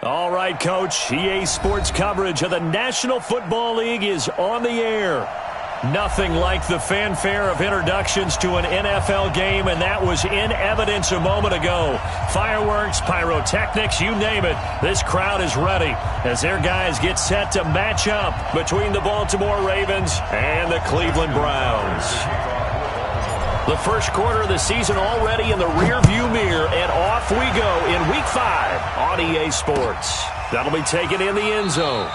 All right, Coach. EA Sports coverage of the National Football League is on the air. Nothing like the fanfare of introductions to an NFL game, and that was in evidence a moment ago. Fireworks, pyrotechnics, you name it. This crowd is ready as their guys get set to match up between the Baltimore Ravens and the Cleveland Browns. The first quarter of the season already in the rearview mirror, and off we go in Week 5 on EA Sports. That'll be taken in the end zone.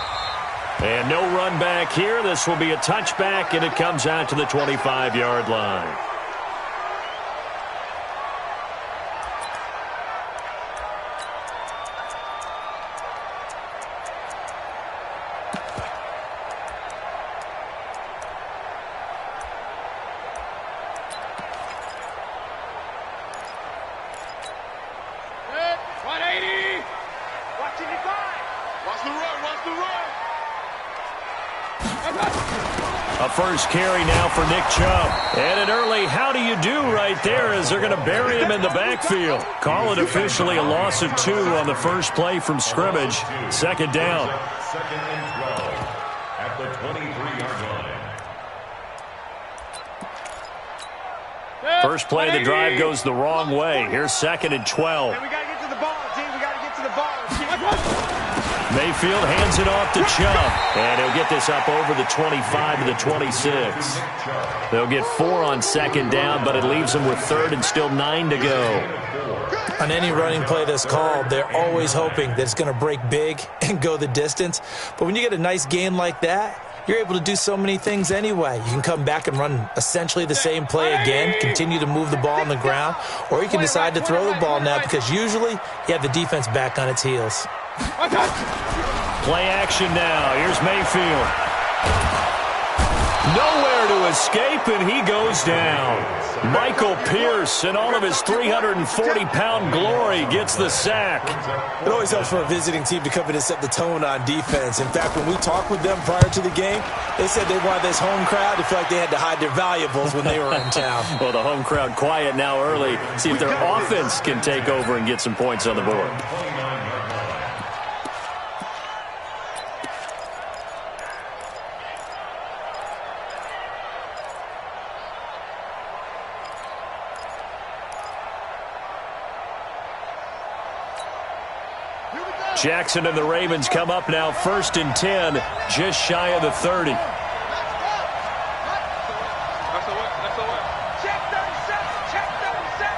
And no run back here. This will be a touchback, and it comes out to the 25-yard line. A first carry now for Nick Chubb. And an early how do you do right there as they're going to bury him in the backfield. Call it officially a loss of 2 on the first play from scrimmage. Second down. Second and 12 at the 23-yard line. First play of the drive goes the wrong way. Here's second and 12. We got to get to the ball, team. We got to get to the ball. Mayfield hands it off to Chubb, and he'll get this up over the 25 to the 26. They'll get 4 on second down, but it leaves them with third and still 9 to go. On any running play that's called, they're always hoping that it's going to break big and go the distance. But when you get a nice gain like that, you're able to do so many things anyway. You can come back and run essentially the same play again, continue to move the ball on the ground, or you can decide to throw the ball now because usually you have the defense back on its heels. Play action now. Here's Mayfield. Nowhere to escape, and he goes down. Michael Pierce, in all of his 340-pound glory, gets the sack. It always helps for a visiting team to come in and set the tone on defense. In fact, when we talked with them prior to the game, they said they wanted this home crowd to feel like they had to hide their valuables when they were in town. Well, the home crowd quiet now early. See if their offense can take over and get some points on the board. Jackson and the Ravens come up now first and 10, just shy of the 30. Check 37, check 37.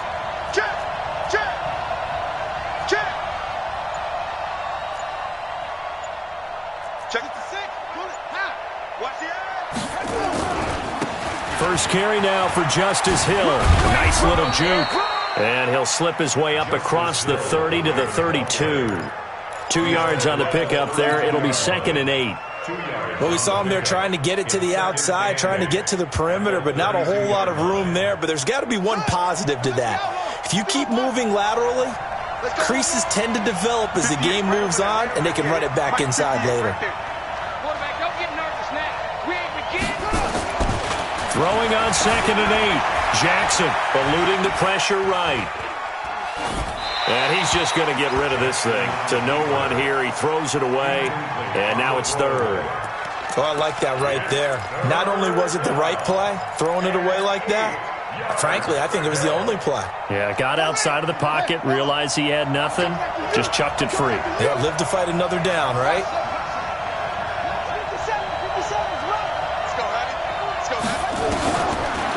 Check it to 6. Pull it. Watch the edge. First carry now for Justice Hill. Nice little juke. And he'll slip his way up across the 30 to the 32. 2 yards on the pickup there. It'll be second and 8. Well, we saw him there trying to get it to the outside, trying to get to the perimeter, but not a whole lot of room there. But there's got to be one positive to that. If you keep moving laterally, creases tend to develop as the game moves on, and they can run it back inside later. Quarterback, don't get nervous now. We ain't beginning. Throwing on second and 8. Jackson eluding the pressure right. And he's just going to get rid of this thing to no one here. He throws it away, and now it's third. Oh, I like that right there. Not only was it the right play, throwing it away like that, frankly, I think it was the only play. Yeah, got outside of the pocket, realized he had nothing, just chucked it free. Yeah, live to fight another down, right?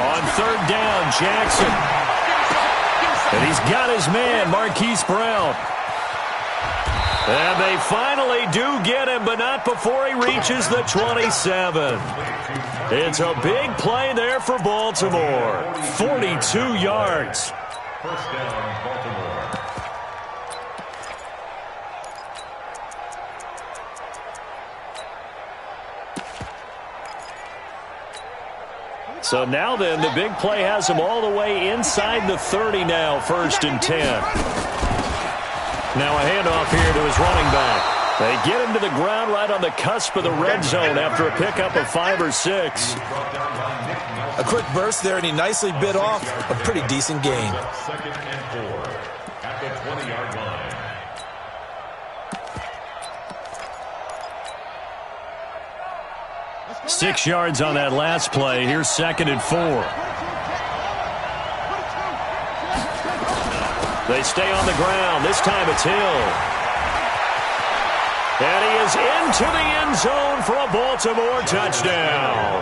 On third down, Jackson. And he's got his man, Marquise Brown. And they finally do get him, but not before he reaches the 27. It's a big play there for Baltimore. 42 yards. First down, Baltimore. So now then, the big play has him all the way inside the 30 now, first and 10. Now a handoff here to his running back. They get him to the ground right on the cusp of the red zone after a pickup of 5 or 6. A quick burst there, and he nicely bit off a pretty decent gain. Second and 4 at the 20-yard line. 6 yards on that last play. Here's 2nd and 4. They stay on the ground. This time it's Hill. And he is into the end zone for a Baltimore touchdown.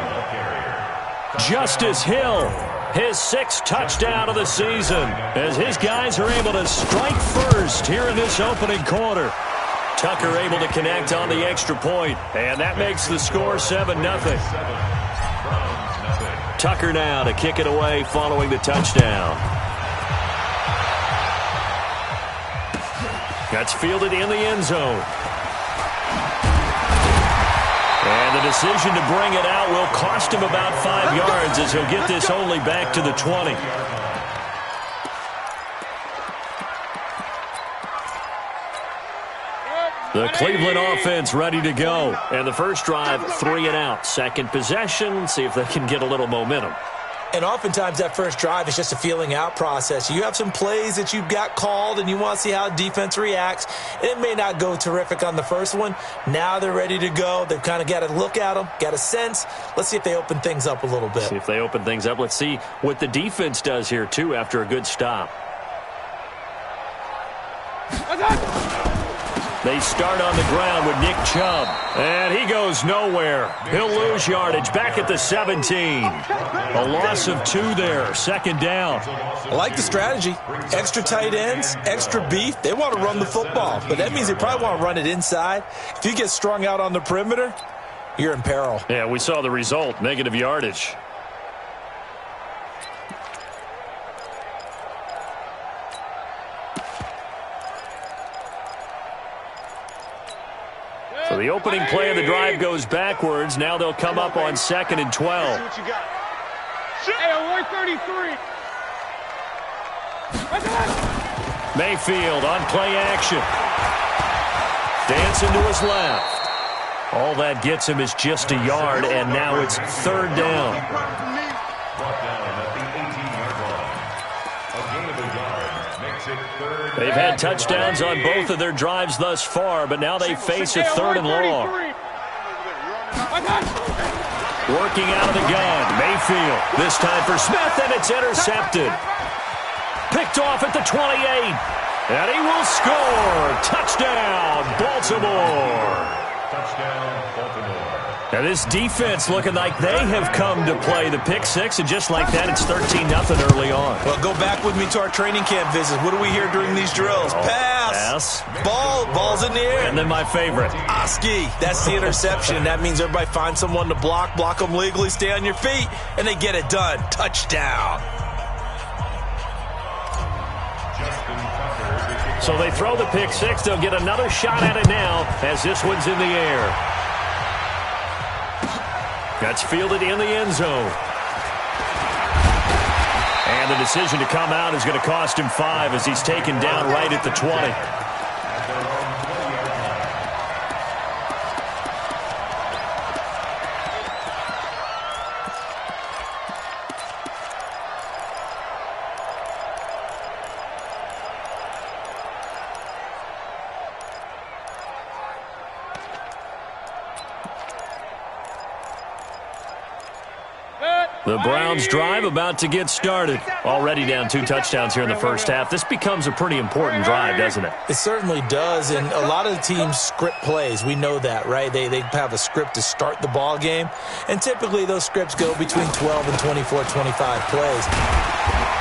Justice Hill, his 6th touchdown of the season, as his guys are able to strike first here in this opening quarter. Tucker able to connect on the extra point, and that makes the score 7-0. Tucker now to kick it away following the touchdown. That's fielded in the end zone. And the decision to bring it out will cost him about 5 yards as he'll get this only back to the 20. The Cleveland offense ready to go. And the first drive, 3 and out. Second possession, see if they can get a little momentum. And oftentimes that first drive is just a feeling out process. You have some plays that you've got called and you want to see how defense reacts. It may not go terrific on the first one. Now they're ready to go. They've kind of got to look at them, got a sense. Let's see if they open things up a little bit. See if they open things up. Let's see what the defense does here, too, after a good stop. They start on the ground with Nick Chubb. And he goes nowhere. He'll lose yardage back at the 17. A loss of 2 there. 2nd down. I like the strategy. Extra tight ends, extra beef. They want to run the football. But that means they probably want to run it inside. If you get strung out on the perimeter, you're in peril. Yeah, we saw the result. Negative yardage. So the opening play of the drive goes backwards. Now they'll come up on 2nd and 12. Hey, 133. Mayfield on play action. Dancing to his left. All that gets him is just a yard, and now it's 3rd down. They've had touchdowns on both of their drives thus far, but now they face a 3rd and long. Working out of the gun, Mayfield. This time for Smith, and it's intercepted. Picked off at the 28. And he will score. Touchdown, Baltimore. Touchdown, Baltimore. Now this defense looking like they have come to play the pick 6, and just like that, it's 13-0 early on. Well, go back with me to our training camp visits. What do we hear during these drills? Pass. Ball's in the air. And then my favorite. Oski. That's the interception. That means everybody finds someone to block them legally, stay on your feet, and they get it done. Touchdown. So they throw the pick 6. They'll get another shot at it now as this one's in the air. That's fielded in the end zone. And the decision to come out is going to cost him 5 as he's taken down right at the 20. The Browns drive about to get started. Already down 2 touchdowns here in the first half. This becomes a pretty important drive, doesn't it? It certainly does, and a lot of the teams script plays. We know that, right? They have a script to start the ball game, and typically those scripts go between 12 and 24, 25 plays.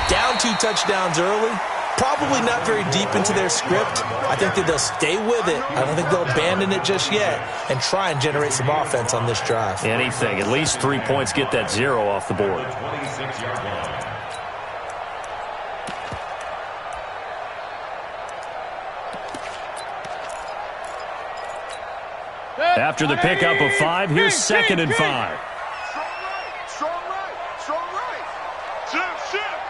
Down 2 touchdowns early, probably not very deep into their script. I think that they'll stay with it. I don't think they'll abandon it just yet and try and generate some offense on this drive. Anything. At least 3 points, get that 0 off the board. After the pickup of 5, here's 2nd and 5. Strong right. Shift.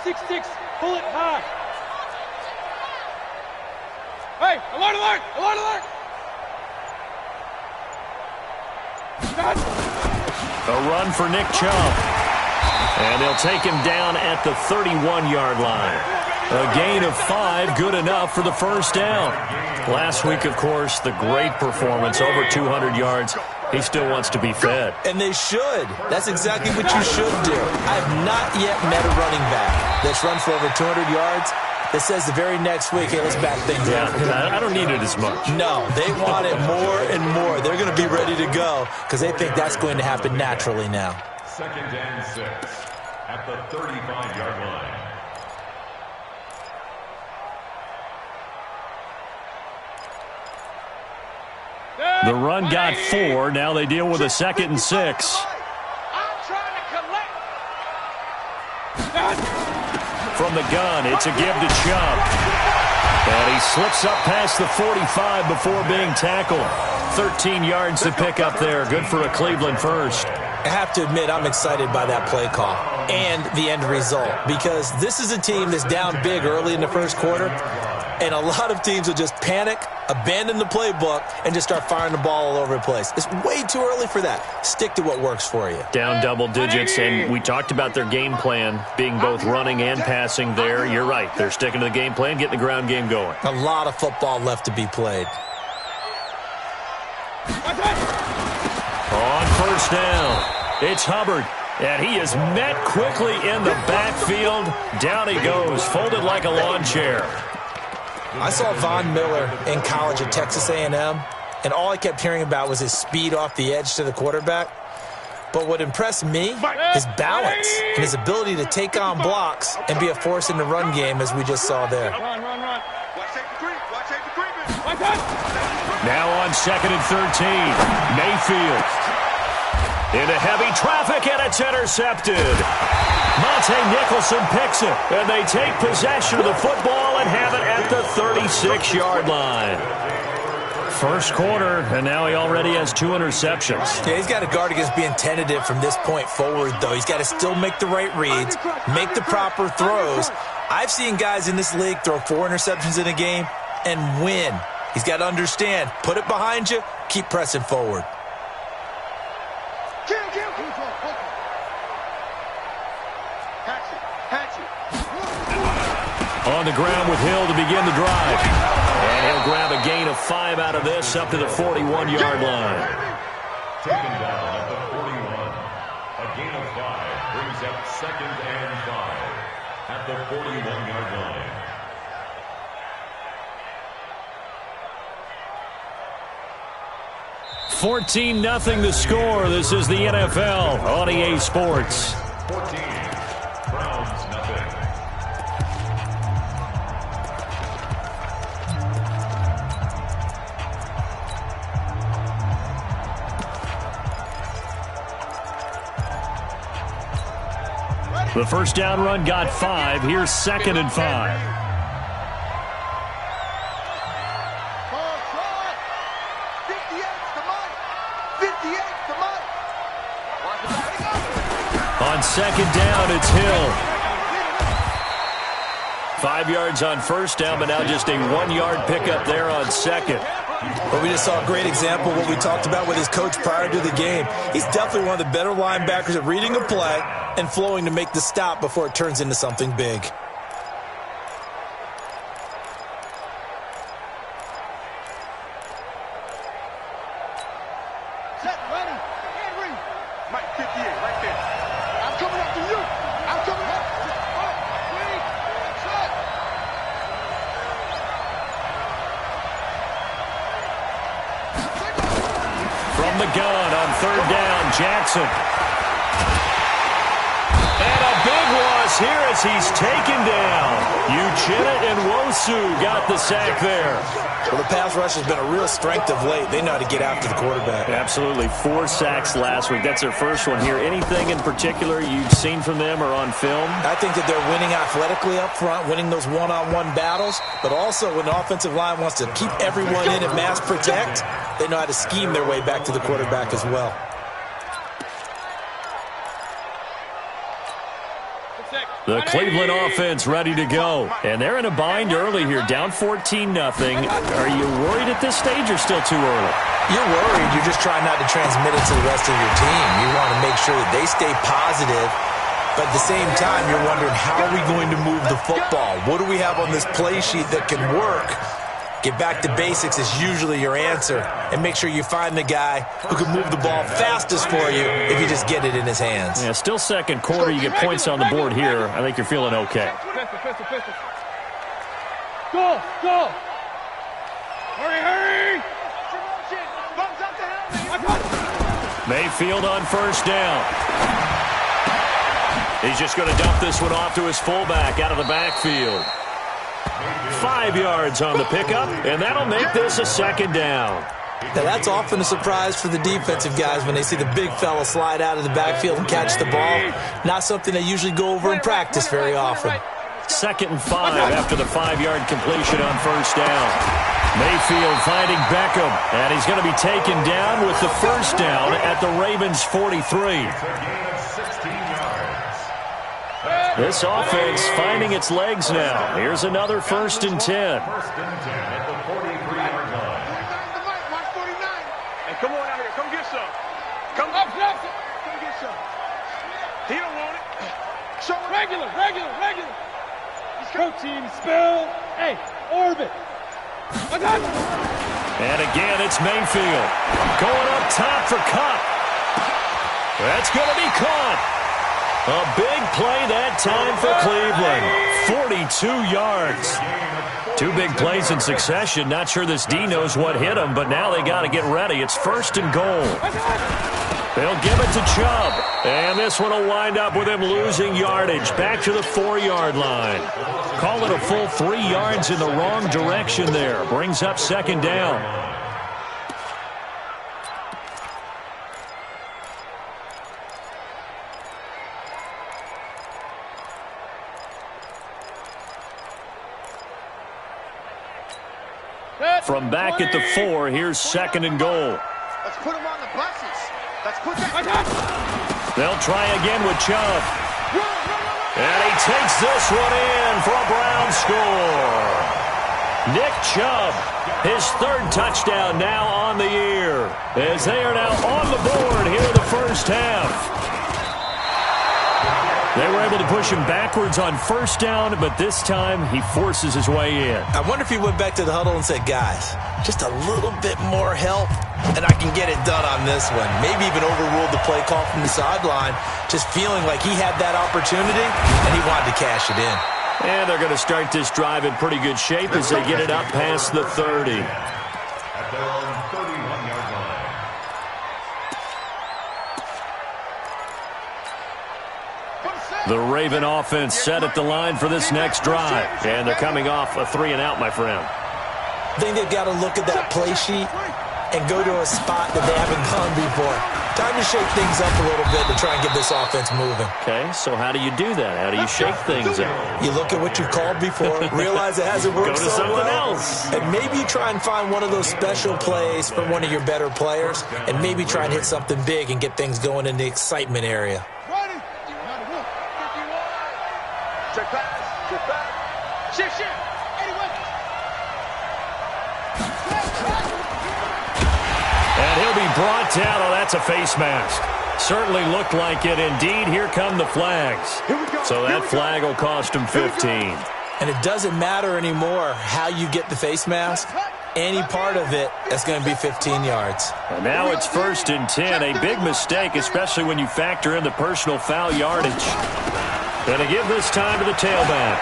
6-6, pull it high. Hey, alert! A run for Nick Chubb. And they'll take him down at the 31-yard line. A gain of 5, good enough for the first down. Last week, of course, the great performance, over 200 yards. He still wants to be fed. And they should. That's exactly what you should do. I've not yet met a running back that's run for over 200 yards that says the very next week, hey, let's back things up. I don't need it as much. No, they want it more and more. They're going to be ready to go because they think that's going to happen naturally now. 2nd and 6 at the 35-yard line. The run got 4. Now they deal with a 2nd and 6. I'm trying to collect. From the gun, it's a give to Chubb. And he slips up past the 45 before being tackled. 13 yards to pick up there. Good for a Cleveland first. I have to admit, I'm excited by that play call and the end result because this is a team that's down big early in the first quarter, and a lot of teams will just panic, abandon the playbook, and just start firing the ball all over the place. It's way too early for that. Stick to what works for you. Down double digits, and we talked about their game plan being both running and passing there. You're right. They're sticking to the game plan, getting the ground game going. A lot of football left to be played. On first down, it's Hubbard, and he is met quickly in the backfield. Down he goes, folded like a lawn chair. I saw Von Miller in college at Texas A&M, and all I kept hearing about was his speed off the edge to the quarterback. But what impressed me, his balance and his ability to take on blocks and be a force in the run game, as we just saw there. Run. Watch the creep. Now on 2nd and 13, Mayfield. Into heavy traffic, and it's intercepted. Monte Nicholson picks it, and they take possession of the football and have it at the 36-yard line. First quarter, and now he already has 2 interceptions. Yeah, he's got to guard against being tentative from this point forward, though. He's got to still make the right reads, make the proper throws. I've seen guys in this league throw 4 interceptions in a game and win. He's got to understand, put it behind you, keep pressing forward. On the ground with Hill to begin the drive. And he'll grab a gain of 5 out of this up to the 41-yard line. Taken down at the 41. A gain of 5 brings up 2nd and 5 at the 41-yard line. $14-0 the score. This is the NFL on EA Sports. 14. Browns nothing. The first down run got 5. Here's 2nd and 5. On 2nd down, it's Hill. 5 yards on first down, but now just a 1-yard pickup there on 2nd. But we just saw a great example of what we talked about with his coach prior to the game. He's definitely one of the better linebackers at reading a play and flowing to make the stop before it turns into something big. Set, ready, Henry. Mike 58, right there. I'm coming up to you. I'm coming up. Set. From the gun on 3rd down, Jackson. And a big loss here as he's taken down. Uchenna and Wosu got the sack there. Well, the pass rush has been a real strength of late. They know how to get after the quarterback. Absolutely. 4 sacks last week. That's their first one here. Anything in particular you've seen from them or on film? I think that they're winning athletically up front, winning those one-on-one battles, but also when the offensive line wants to keep everyone in and mass protect, they know how to scheme their way back to the quarterback as well. The Cleveland offense ready to go. And they're in a bind early here, down 14-0. Are you worried at this stage or still too early? You're worried. You're just trying not to transmit it to the rest of your team. You want to make sure that they stay positive But at the same time, you're wondering, how are we going to move the football? What do we have on this play sheet that can work? Get back to basics is usually your answer. And make sure you find the guy who can move the ball fastest for you if you just get it in his hands. Yeah, still second quarter. You get points on the board here. I think you're feeling okay. Go, go. Hurry, hurry. Mayfield on first down. He's just going to dump this one off to his fullback out of the backfield. 5 yards on the pickup, and that'll make this a second down. Now, that's often a surprise for the defensive guys when they see the big fella slide out of the backfield and catch the ball. Not something they usually go over in practice very often. 2nd and 5 after the 5-yard completion on first down. Mayfield finding Beckham, and he's going to be taken down with the first down at the Ravens' 43. This offense finding its legs now. Here's another 1st and 10. First and 10 at the 43-yard line. Hey, come on out here. Come get some. Come up, come get some. He don't want it. Show him. Regular. Protein spill. Hey, orbit. And again, it's Mayfield. Going up top for Cup. That's going to be caught. A big play that time for Cleveland. 42 yards. 2 big plays in succession. Not sure this D knows what hit him, but now they got to get ready. It's 1st and goal. They'll give it to Chubb. And this one will wind up with him losing yardage. Back to the 4-yard line. Call it a full 3 yards in the wrong direction there. Brings up 2nd down. From back at the 4, here's 2nd and goal. Let's put him on the buses. Let's put that. They'll try again with Chubb. And he takes this one in for a Brown score. Nick Chubb, his 3rd touchdown now on the year, as they are now on the board here in the first half. They were able to push him backwards on first down, but this time he forces his way in. I wonder if he went back to the huddle and said, guys, just a little bit more help, and I can get it done on this one. Maybe even overruled the play call from the sideline, just feeling like he had that opportunity, and he wanted to cash it in. And they're going to start this drive in pretty good shape as they get it up past the 30. At their own 31-yard line. The Raven offense set at the line for this next drive. And they're coming off a 3-and-out, my friend. I think they've got to look at that play sheet and go to a spot that they haven't gone before. Time to shake things up a little bit to try and get this offense moving. Okay, so how do you do that? How do you shake things up? You look at what you called before, realize it hasn't worked Go to so something well, else. and maybe you try and find one of those special plays for one of your better players, and maybe try and hit something big and get things going in the excitement area. Check back. Shift. 81. And he'll be brought down. Oh, that's a face mask. Certainly looked like it. Indeed, here come the flags. So that flag will cost him 15. And it doesn't matter anymore how you get the face mask. Any part of it is going to be 15 yards. And now it's 1st and 10. A big mistake, especially when you factor in the personal foul yardage. Going to give this time to the tailback.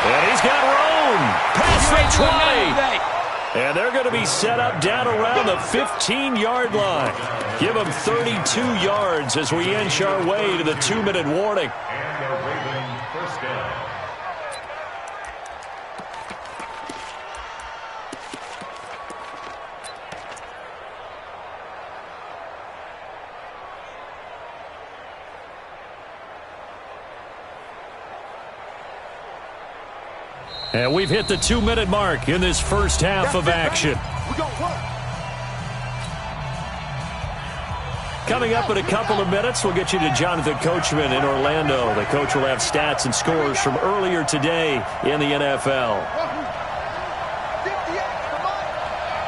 And he's got room. Pass for 20. And they're going to be set up down around the 15-yard line. Give them 32 yards as we inch our way to the 2-minute warning. And a Raven first down. And we've hit the 2-minute mark in this first half of action. Coming up in a couple of minutes, we'll get you to Jonathan Coachman in Orlando. The coach will have stats and scores from earlier today in the NFL. 58, come on.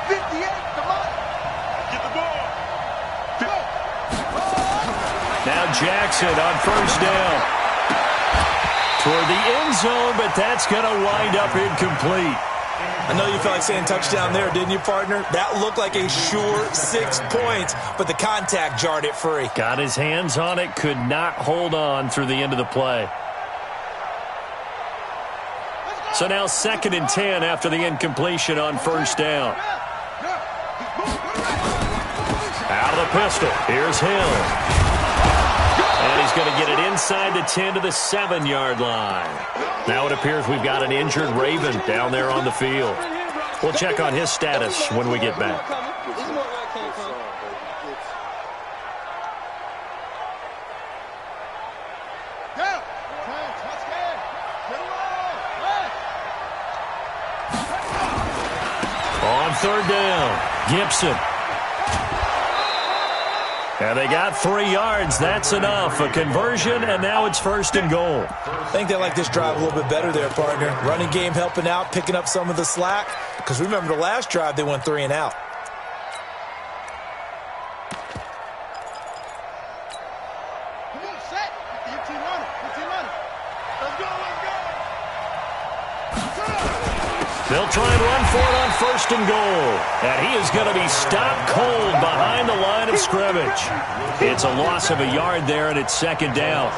58, come on. Get the ball. Now Jackson on first down. Toward the end zone, but that's going to wind up incomplete. I know you felt like saying touchdown there, didn't you, partner? That looked like a sure 6 points, but the contact jarred it free. Got his hands on it, could not hold on through the end of the play. So now 2nd and 10 after the incompletion on first down. Out of the pistol. Here's Hill. And he's going to get it inside the 10 to the 7-yard line. Now it appears we've got an injured Raven down there on the field. We'll check on his status when we get back. On 3rd down, Gibson. And they got 3 yards. That's enough. A conversion, and now it's 1st and goal. I think they like this drive a little bit better there, partner. Running game helping out, picking up some of the slack. Because remember the last drive, they went 3 and out. Come on, set. Your team on it. Your team on it. Let's go, let's go. They'll try and run for it on 1st and goal. And he is going to be stopped cold behind the line of scrimmage. It's a loss of a yard there, and it's 2nd down.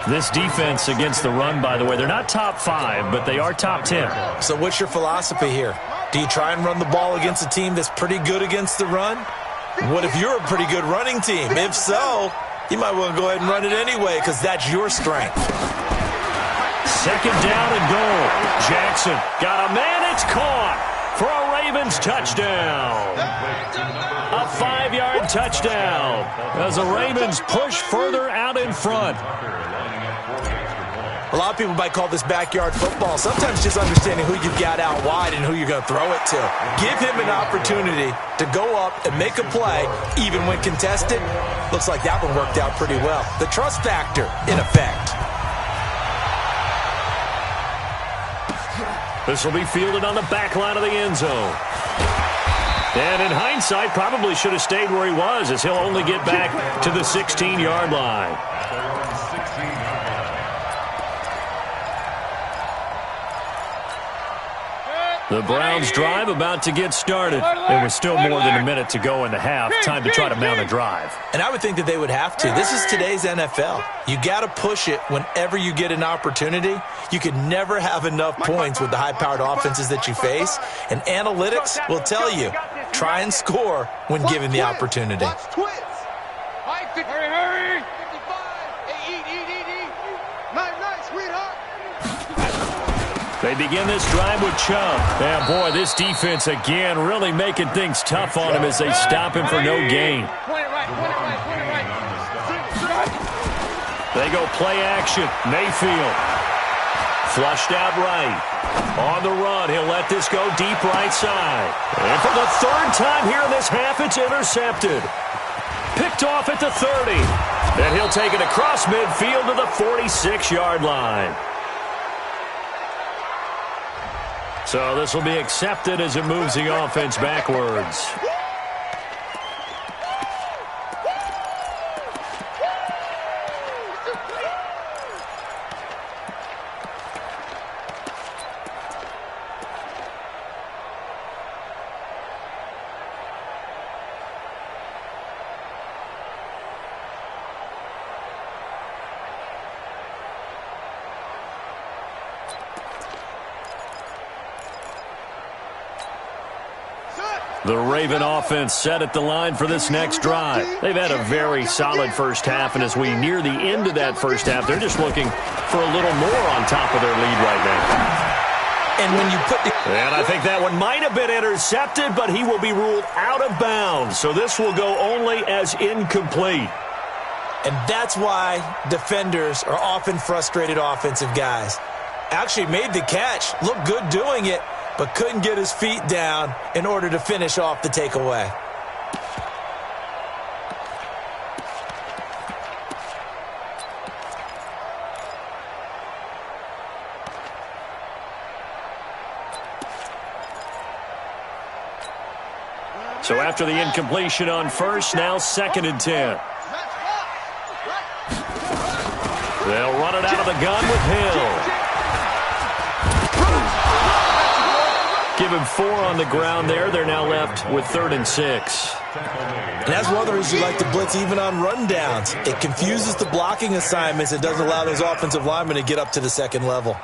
This defense against the run, by the way, they're not top 5, but they are top 10. So what's your philosophy here? Do you try and run the ball against a team that's pretty good against the run? What if you're a pretty good running team? If so, you might want to go ahead and run it anyway because that's your strength. 2nd down and goal. Jackson got a man. It's caught for a Ravens touchdown. A 5-yard touchdown as the Ravens push further out in front. A lot of people might call this backyard football. Sometimes just understanding who you've got out wide and who you're going to throw it to. Give him an opportunity to go up and make a play, even when contested. Looks like that one worked out pretty well. The trust factor, in effect. This will be fielded on the back line of the end zone. And in hindsight, probably should have stayed where he was as he'll only get back to the 16-yard line. The Browns drive about to get started. There was still more than a minute to go in the half. Time to try to mount a drive. And I would think that they would have to. This is today's NFL. You got to push it whenever you get an opportunity. You can never have enough points with the high-powered offenses that you face. And analytics will tell you, try and score when given the opportunity. Hurry, hurry. 55. Hey, eat. Nice, sweetheart. They begin this drive with Chubb. And, boy, this defense, again, really making things tough on him as they stop him for no gain. They go play action. Mayfield. Flushed out right. On the run, he'll let this go deep right side. And for the 3rd time here in this half, it's intercepted. Picked off at the 30. And he'll take it across midfield to the 46-yard line. So this will be accepted as it moves the offense backwards. The Raven offense set at the line for this next drive. They've had a very solid first half, and as we near the end of that first half, they're just looking for a little more on top of their lead right now. And when you put the... And I think that one might have been intercepted, but he will be ruled out of bounds. So this will go only as incomplete. And that's why defenders are often frustrated offensive guys. Actually made the catch, looked good doing it, but couldn't get his feet down in order to finish off the takeaway. So after the incompletion on first, now 2nd and 10. They'll run it out of the gun with Hill. Give him 4 on the ground there. They're now left with 3rd and 6. And that's one of the reasons you like to blitz even on rundowns. It confuses the blocking assignments. It doesn't allow those offensive linemen to get up to the second level.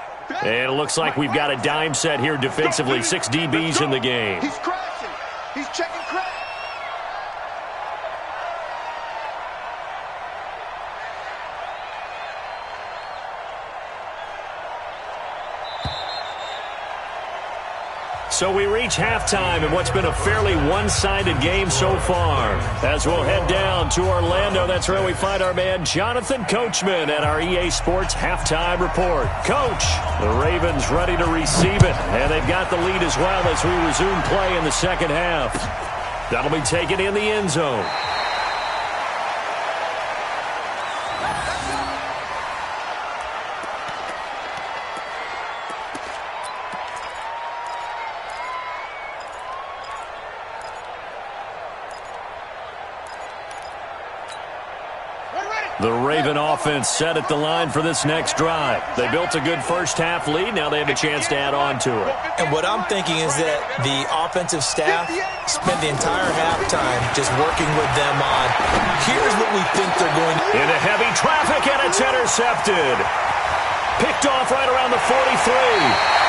And it looks like we've got a dime set here defensively. 6 DBs in the game. He's crashing. He's checking crash. So we reach halftime in what's been a fairly one-sided game so far. As we'll head down to Orlando, that's where we find our man Jonathan Coachman at our EA Sports Halftime Report. Coach, the Ravens ready to receive it, and they've got the lead as well as we resume play in the second half. That'll be taken in the end zone. The Raven offense set at the line for this next drive. They built a good first-half lead. Now they have a chance to add on to it. And what I'm thinking is that the offensive staff spent the entire halftime just working with them on, here's what we think they're going to do. Into heavy traffic, and it's intercepted. Picked off right around the 43.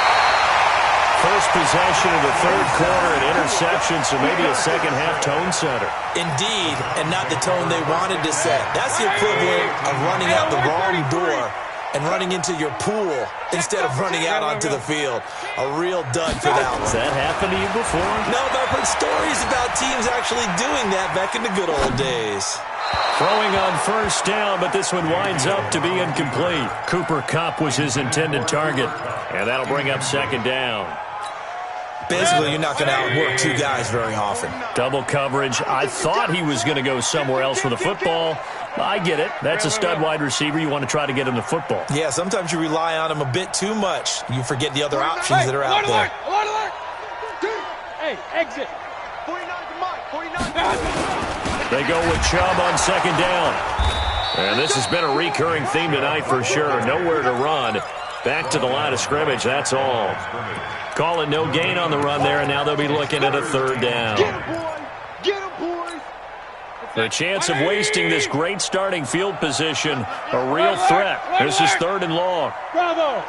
First possession of the third quarter, an interception, so maybe a second-half tone setter. Indeed, and not the tone they wanted to set. That's the equivalent of running out the wrong door and running into your pool instead of running out onto the field. A real dud for that one. Has that happened to you before? No, but I've heard stories about teams actually doing that back in the good old days. Throwing on first down, but this one winds up to be incomplete. Cooper Kupp was his intended target, and that'll bring up second down. Basically, you're not going to outwork 2 guys very often. Double coverage. I thought he was going to go somewhere else with the football. I get it. That's a stud wide receiver. You want to try to get him the football. Yeah, sometimes you rely on him a bit too much. You forget the other options that are out there. Hey, exit. 49 to Mike. 49. They go with Chubb on second down. And this has been a recurring theme tonight for sure. Nowhere to run. Back to the line of scrimmage, that's all. Calling no gain on the run there, and now they'll be looking at a third down. Get him, boy. Get him, boys. The chance of wasting this great starting field position, a real threat. This is 3rd and long. Bravo.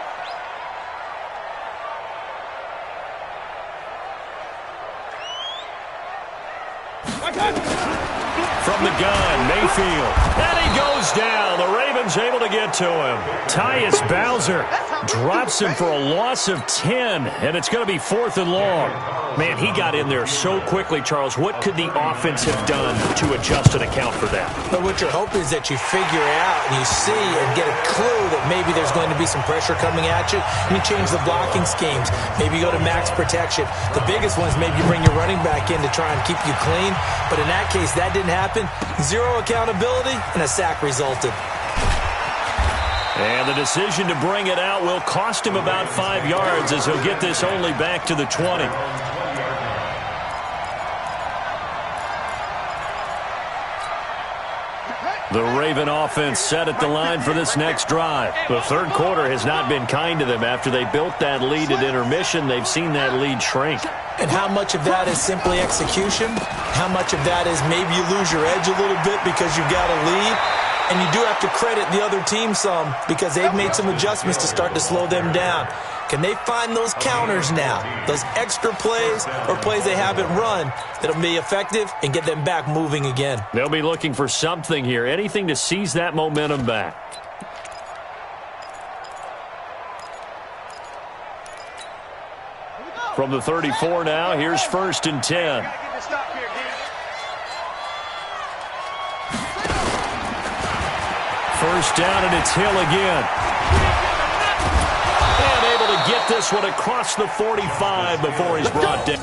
From the gun, Mayfield. And he goes down. The Ravens able to get to him. Tyus Bowser drops him for a loss of 10, and it's going to be 4th and long. Man, he got in there so quickly, Charles. What could the offense have done to adjust and account for that? But what you're hoping is that you figure out and you see and get a clue that maybe there's going to be some pressure coming at you. You change the blocking schemes. Maybe you go to max protection. The biggest one is maybe you bring your running back in to try and keep you clean. But in that case, that didn't happen. 0 accountability, and a sack resulted. And the decision to bring it out will cost him about 5 yards as he'll get this only back to the 20. The Raven offense set at the line for this next drive. The third quarter has not been kind to them. After they built that lead at intermission, they've seen that lead shrink. And how much of that is simply execution? How much of that is maybe you lose your edge a little bit because you've got a lead? And you do have to credit the other team some because they've made some adjustments to start to slow them down. Can they find those counters now, those extra plays or plays they haven't run that'll be effective and get them back moving again? They'll be looking for something here, anything to seize that momentum back. From the 34 now, here's 1st and 10. First down, and it's Hill again. And able to get this one across the 45 before he's brought down.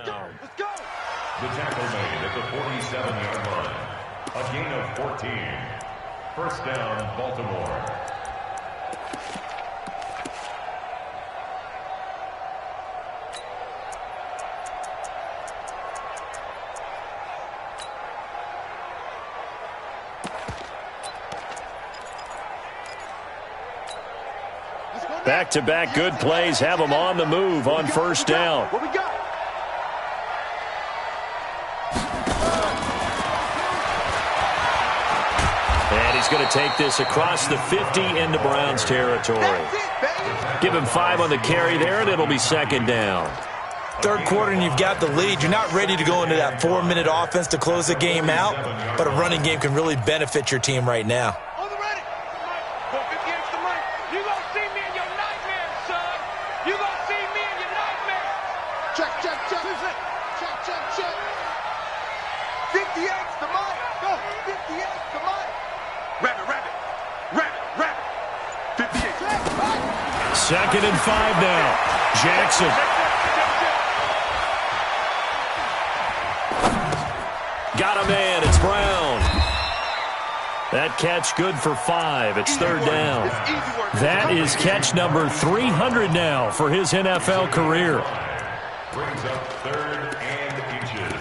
down. Let's go. The tackle made at the 47-yard line. A gain of 14. First down, Baltimore. Back-to-back good plays have them on the move on first down. What we got? And he's going to take this across the 50 into Browns territory. Give him 5 on the carry there, and it'll be second down. Third quarter and you've got the lead. You're not ready to go into that 4-minute offense to close the game out, but a running game can really benefit your team right now. On the ready. Go 58's the money. You gonna see me in your nightmares, son. You gonna see me in your nightmares. Check, check, check. Check, check, check. 58's the money. Go. 58's the money. Rabbit, rabbit. Rabbit, rabbit. 58. Second and 5 now. Jackson. Got a man. It's Brown. That catch good for 5. It's third down. That is catch number 300 now for his NFL career. Brings up third and inches.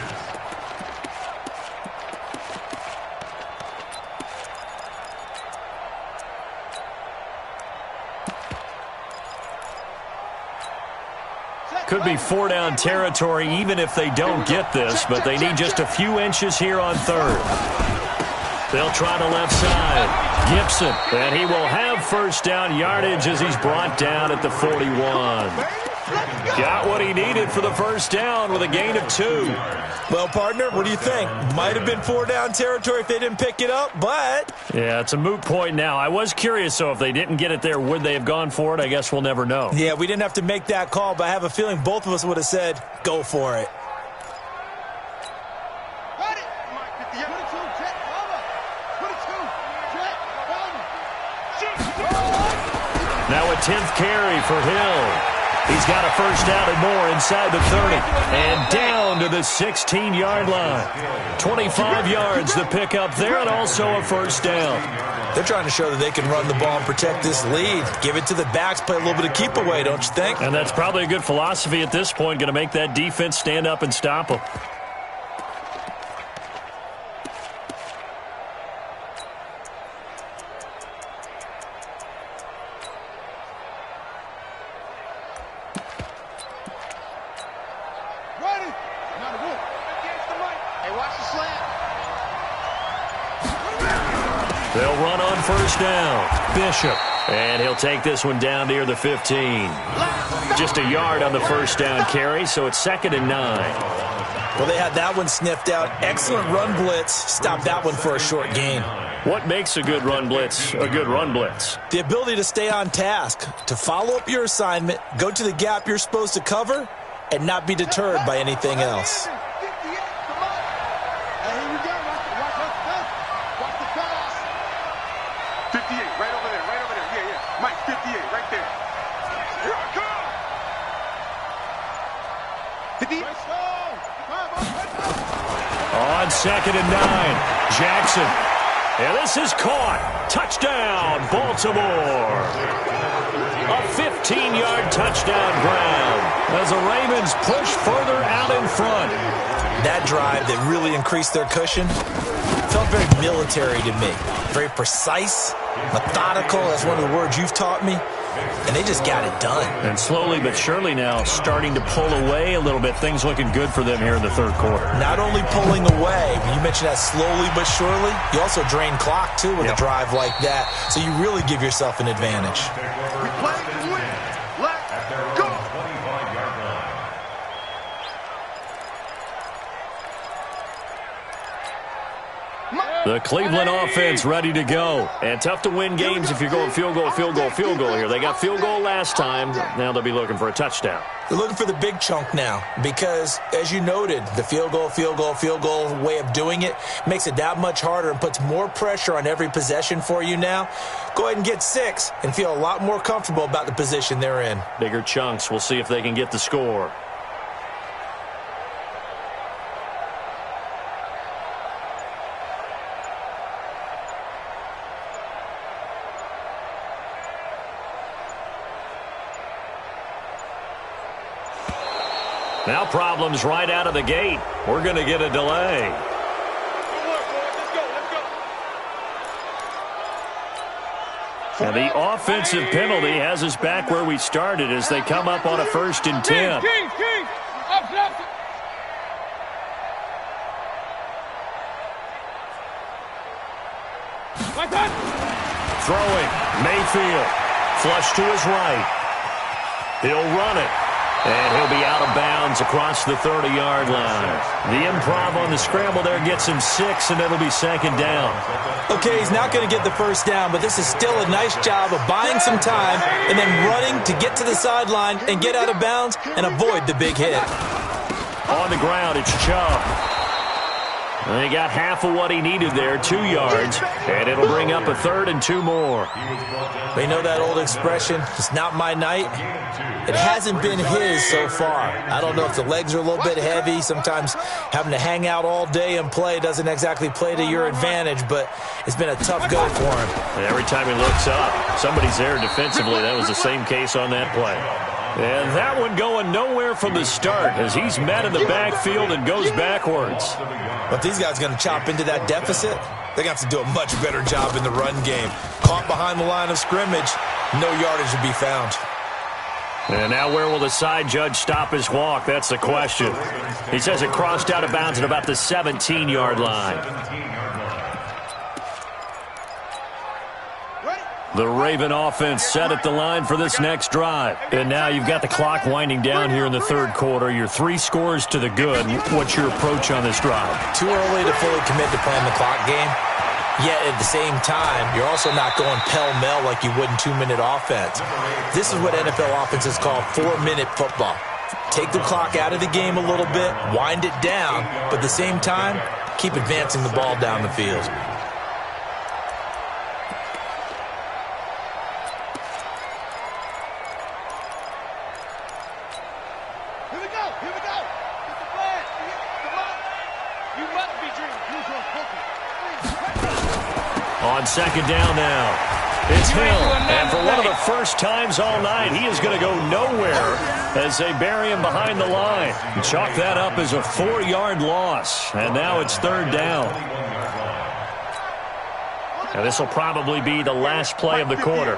Could be 4-down territory even if they don't get this, but they need just a few inches here on third. They'll try the left side. Gibson, and he will have first down yardage as he's brought down at the 41. Got what he needed for the first down with a gain of 2. Well, partner, what do you think? Might have been 4-down territory if they didn't pick it up, but... Yeah, it's a moot point now. I was curious, so if they didn't get it there, would they have gone for it? I guess we'll never know. Yeah, we didn't have to make that call, but I have a feeling both of us would have said, go for it. Now a 10th carry for Hill. He's got a first down and more inside the 30. And down to the 16-yard line. 25 yards the pickup there, and also a first down. They're trying to show that they can run the ball and protect this lead. Give it to the backs, play a little bit of keep away, don't you think? And that's probably a good philosophy at this point. Going to make that defense stand up and stop them. They'll run on first down. Bishop. And he'll take this one down near the 15. Just a yard on the first down carry, so it's 2nd and 9. Well, they had that one sniffed out. Excellent run blitz. Stop that one for a short gain. What makes a good run blitz a good run blitz? The ability to stay on task, to follow up your assignment, go to the gap you're supposed to cover, and not be deterred by anything else. 58, right over there, right over there. Yeah, yeah. Mike, 58, right there. Here I come. 50. On 2nd and 9, Jackson. And this is caught. Touchdown, Baltimore. A 15-yard touchdown Brown as the Ravens push further out in front. That drive that really increased their cushion felt very military to me. Very precise, methodical, that's one of the words you've taught me. And they just got it done. And slowly but surely now starting to pull away a little bit. Things looking good for them here in the third quarter. Not only pulling away, you mentioned that slowly but surely, you also drain clock, too, with a drive like that. So you really give yourself an advantage. We play to win. Let's go. The Cleveland offense ready to go. And tough to win games if you're going field goal, field goal, field goal here. They got field goal last time. Now they'll be looking for a touchdown. They're looking for the big chunk now because, as you noted, the field goal way of doing it makes it that much harder and puts more pressure on every possession for you now. Go ahead and get 6 and feel a lot more comfortable about the position they're in. Bigger chunks. We'll see if they can get the score. Now problems right out of the gate. We're going to get a delay. And the offensive penalty has us back where we started as they come up on a 1st and 10. Throwing, Mayfield, flush to his right. He'll run it, and he'll be out of bounds across the 30-yard line. The improv on the scramble there gets him 6, and it'll be 2nd down. Okay, he's not going to get the 1st down, but this is still a nice job of buying some time and then running to get to the sideline and get out of bounds and avoid the big hit. On the ground, it's Chubb. And he got half of what he needed there, 2 yards, and it'll bring up a 3rd and 2 more. They know that old expression, it's not my night. It hasn't been his so far. I don't know if the legs are a little bit heavy. Sometimes having to hang out all day and play doesn't exactly play to your advantage, but it's been a tough go for him. And every time he looks up, somebody's there defensively. That was the same case on that play. And that one going nowhere from the start as he's met in the backfield and goes backwards. But these guys are going to chop into that deficit. They got to do a much better job in the run game. Caught behind the line of scrimmage, no yardage to be found. And now where will the side judge stop his walk? That's the question. He says it crossed out of bounds at about the 17-yard line. The Raven offense set at the line for this next drive. And now you've got the clock winding down here in the 3rd quarter. You're 3 scores to the good. What's your approach on this drive? Too early to fully commit to playing the clock game. Yet at the same time, you're also not going pell-mell like you would in 2-minute offense. This is what NFL offenses call 4-minute football. Take the clock out of the game a little bit, wind it down, but at the same time, keep advancing the ball down the field. On 2nd down now, it's Hill, and for one of the first times all night, he is going to go nowhere as they bury him behind the line. Chalk that up as a 4-yard loss, and now it's 3rd down. And this will probably be the last play of the quarter.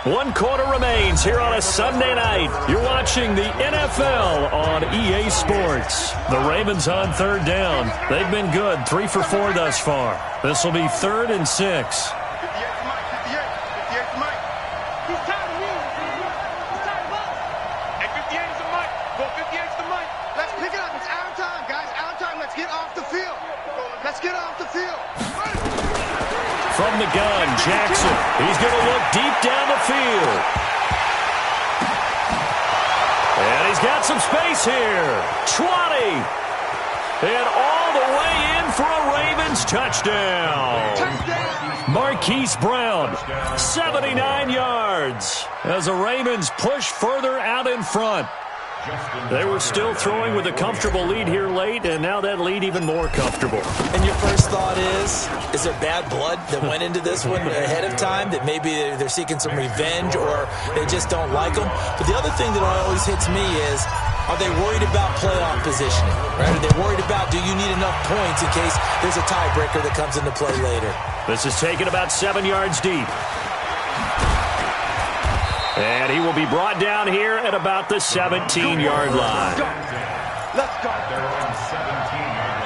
One quarter remains here on a Sunday night. You're watching the NFL on EA Sports. The Ravens on 3rd down. They've been good, 3 for 4 thus far. This will be 3rd and 6. Let's pick it up. It's our time, guys. Our time. Let's get off the field. Let's get off the field. From the gun, Jackson. He's going to look deep down the field. And he's got some space here. 20. And all the way in for a Ravens touchdown. Marquise Brown, 79 yards. As the Ravens push further out in front. They were still throwing with a comfortable lead here late, and now that lead even more comfortable. And your first thought is there bad blood that went into this one ahead of time, that maybe they're seeking some revenge or they just don't like them? But the other thing that always hits me is, are they worried about playoff positioning? Right? Are they worried about, do you need enough points in case there's a tiebreaker that comes into play later? This is taken about 7 yards deep. And he will be brought down here at about the 17-yard line. Let's go. They're on 17-yard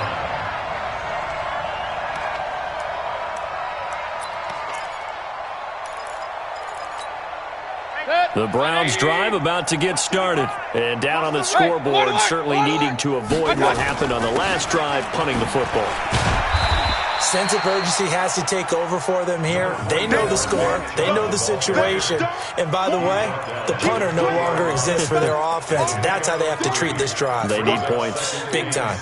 line. The Browns drive about to get started. And down on the scoreboard, certainly needing to avoid what happened on the last drive, punting the football. Sense of urgency has to take over for them here. They know the score. They know the situation. And by the way, the punter no longer exists for their offense. That's how they have to treat this drive. They need points. Big time.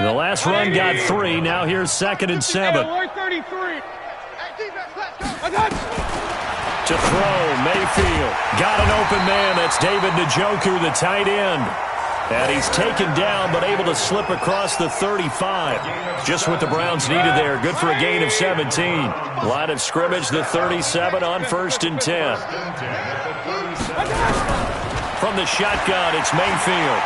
The last run got 3. Now here's 2nd and 7. To throw, Mayfield. Got an open man. That's David Njoku, the tight end. And he's taken down, but able to slip across the 35. Just what the Browns needed there. Good for a gain of 17. Line of scrimmage, the 37 on 1st and 10. From the shotgun, it's Mayfield.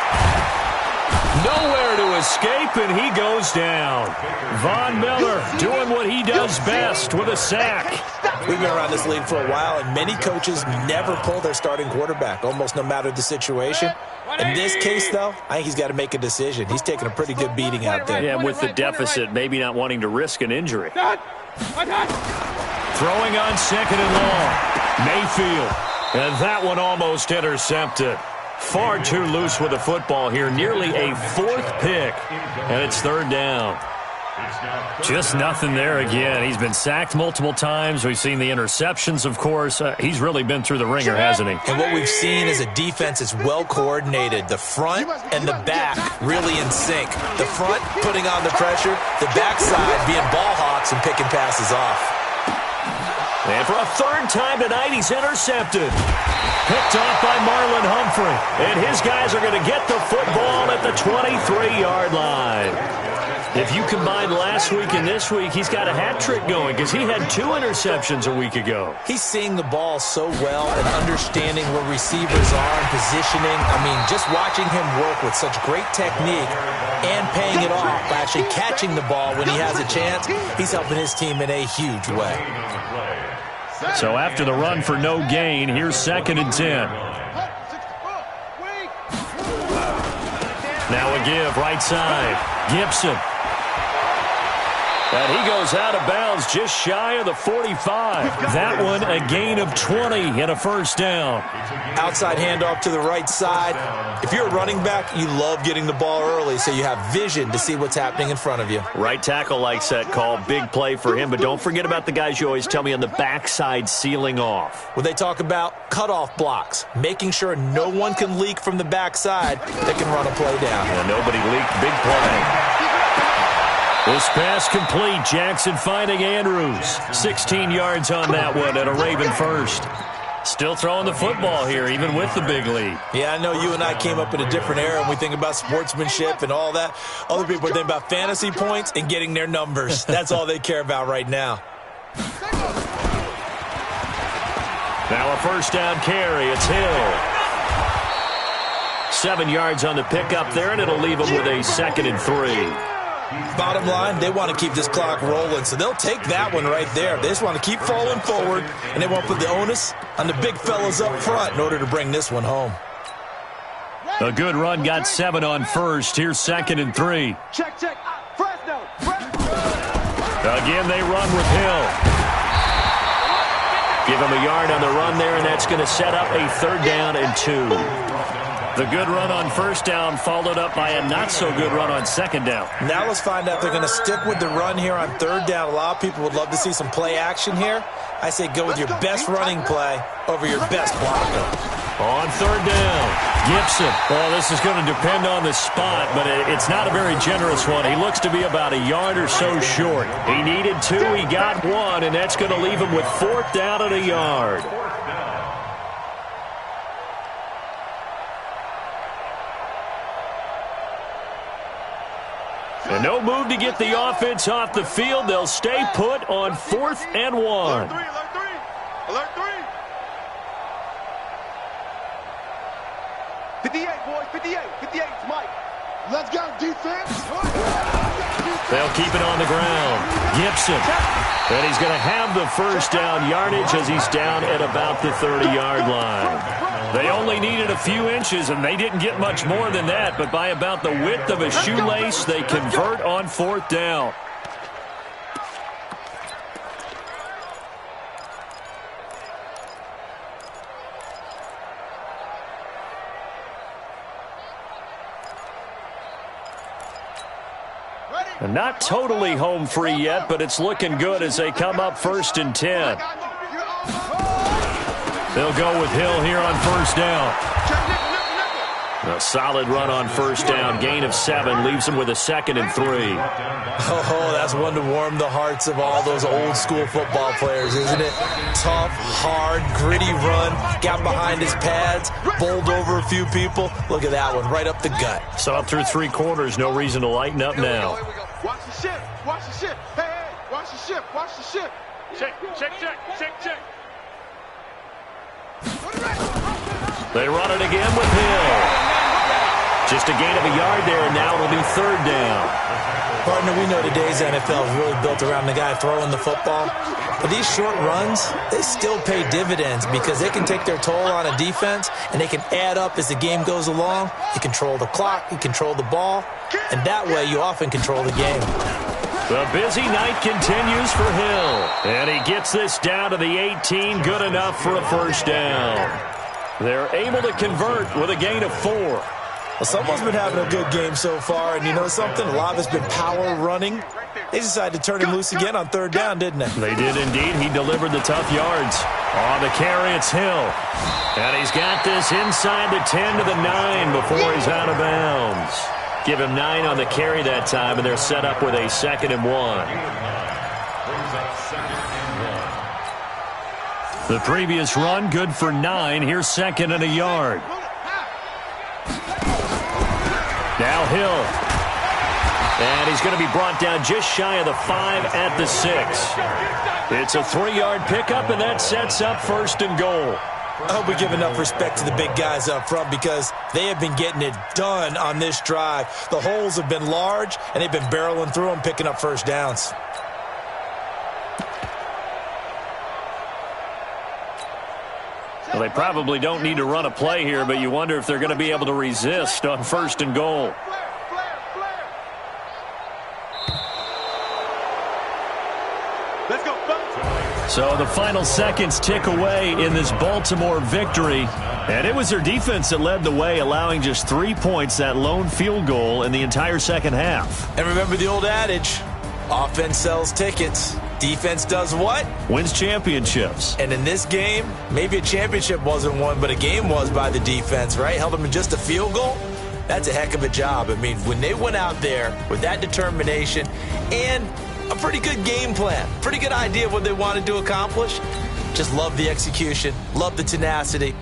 Nowhere to escape, and he goes down. Von Miller doing what he does best with a sack. We've been around this league for a while, and many coaches never pull their starting quarterback, almost no matter the situation. In this case, though, I think he's got to make a decision. He's taking a pretty good beating out there. Yeah, with the deficit, maybe not wanting to risk an injury. Throwing on second and long. Mayfield. And that one almost intercepted. Far too loose with the football here. Nearly a fourth pick. And it's third down. Just nothing there again. He's been sacked multiple times. We've seen the interceptions, of course. He's really been through the ringer, hasn't he? And what we've seen is a defense is well coordinated. The front and the back really in sync. The front putting on the pressure. The backside being ball hawks and picking passes off. And for a third time tonight, he's intercepted. Picked off by Marlon Humphrey. And his guys are going to get the football at the 23-yard line. If you combine last week and this week, he's got a hat trick going because he had 2 interceptions a week ago. He's seeing the ball so well and understanding where receivers are and positioning. I mean, just watching him work with such great technique and paying it off by actually catching the ball when he has a chance, he's helping his team in a huge way. So after the run for no gain, here's 2nd and 10. Now a give, right side. Gibson. And he goes out of bounds just shy of the 45. That one a gain of 20 and a first down. Outside handoff to the right side. If you're a running back, you love getting the ball early so you have vision to see what's happening in front of you. Right tackle likes that call. Big play for him. But don't forget about the guys you always tell me on the backside sealing off. Well, they talk about cutoff blocks, making sure no one can leak from the backside that can run a play down. Yeah, nobody leaked. Big play. This pass complete. Jackson finding Andrews. 16 yards on that one and a Raven first. Still throwing the football here, even with the big lead. Yeah, I know you and I came up in a different era and we think about sportsmanship and all that. Other people think about fantasy points and getting their numbers. That's all they care about right now. Now a first down carry. It's Hill. 7 yards on the pickup there, and it'll leave him with a 2nd and 3. Bottom line, they want to keep this clock rolling, so they'll take that one right there. They just want to keep falling forward, and they want to put the onus on the big fellas up front in order to bring this one home. A good run, got 7 on first. Here's 2nd and 3. Check. Fresno. Again, they run with Hill. Give him a yard on the run there, and that's going to set up a 3rd down and 2. The good run on first down followed up by a not-so-good run on 2nd down. Now let's find out if they're going to stick with the run here on 3rd down. A lot of people would love to see some play action here. I say go with your best running play over your best blocker. On 3rd down, Gibson. Well, this is going to depend on the spot, but it's not a very generous one. He looks to be about a yard or so short. He needed 2, he got 1, and that's going to leave him with 4th down and a yard. And no move to get the offense off the field. They'll stay put on 4th and 1. Alert 3. Alert 3. 58, boys. 58. 58, Mike. Let's go, defense. They'll keep it on the ground. Gibson. And he's going to have the first down yardage as he's down at about the 30-yard line. They only needed a few inches, and they didn't get much more than that. But by about the width of a shoelace, they convert on 4th down. And not totally home free yet, but it's looking good as they come up 1st and 10. They'll go with Hill here on 1st down. A solid run on 1st down. Gain of 7 leaves him with a 2nd and 3. Oh, that's one to warm the hearts of all those old school football players, isn't it? Tough, hard, gritty run. Got behind his pads, bowled over a few people. Look at that one, right up the gut. Saw it through 3 quarters. No reason to lighten up now. Watch the ship. Watch the ship. Hey, watch the ship. Watch the ship. Check. They run it again with Hill. Just a gain of a yard there, and now it'll be third down. Partner, we know today's NFL is really built around the guy throwing the football. But these short runs, they still pay dividends because they can take their toll on a defense, and they can add up as the game goes along. You control the clock, you control the ball, and that way you often control the game. The busy night continues for Hill. And he gets this down to the 18, good enough for a first down. They're able to convert with a gain of 4. Well, someone's been having a good game so far, and you know something? A lot of it's been power running. They decided to turn him loose again on third down, didn't they? They did indeed. He delivered the tough yards. On the carry, it's Hill. And he's got this inside the 10 to the 9 before he's out of bounds. Give him 9 on the carry that time, and they're set up with a 2nd and 1. The previous run, good for 9. Here's 2nd and a yard. Now Hill. And he's going to be brought down just shy of the 5 at the 6. It's a 3-yard pickup, and that sets up 1st and goal. I hope we give enough respect to the big guys up front because they have been getting it done on this drive. The holes have been large, and they've been barreling through them, picking up first downs. Well, they probably don't need to run a play here, but you wonder if they're going to be able to resist on 1st and goal. Let's go. So the final seconds tick away in this Baltimore victory. And it was their defense that led the way, allowing just 3 points, that lone field goal in the entire second half. And remember the old adage, offense sells tickets. Defense does what? Wins championships. And in this game, maybe a championship wasn't won, but a game was by the defense, right? Held them in just a field goal. That's a heck of a job. I mean, when they went out there with that determination and a pretty good game plan, pretty good idea of what they wanted to accomplish, just love the execution, love the tenacity,